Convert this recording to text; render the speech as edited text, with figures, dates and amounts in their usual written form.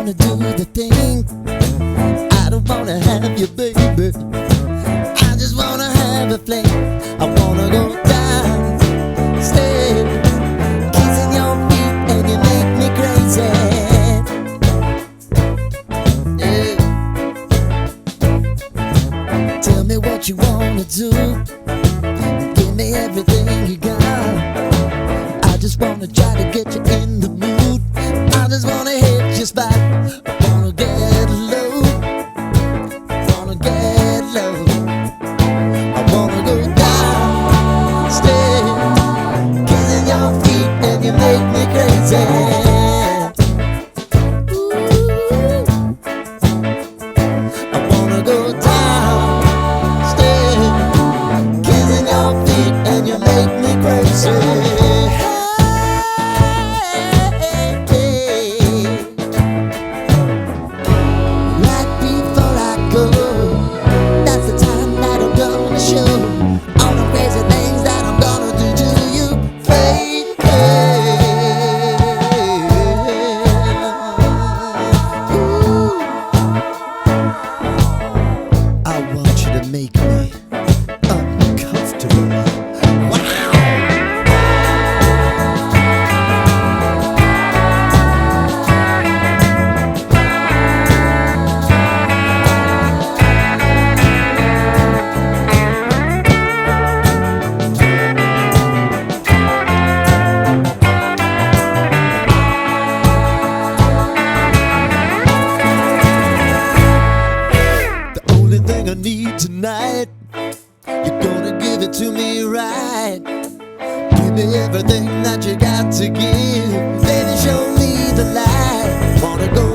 wanna do the thing. I don't wanna have you, baby. I just wanna have a fling. I wanna go down, stay, kissing your feet, and you make me crazy. Yeah. Tell me what you wanna do. Give me everything you got. I just wanna try to get you in the mood. I just wanna hit your spot. I wanna get low, wanna get low. I wanna go down, stay, kissing your feet, and you make me crazy. I wanna go down, stay, kissing your feet, and you make me crazy. Make me uncomfortable. Wow. The only thing I need tonight, you're gonna give it to me right. Give me everything that you got to give. Baby, show me the light. Wanna go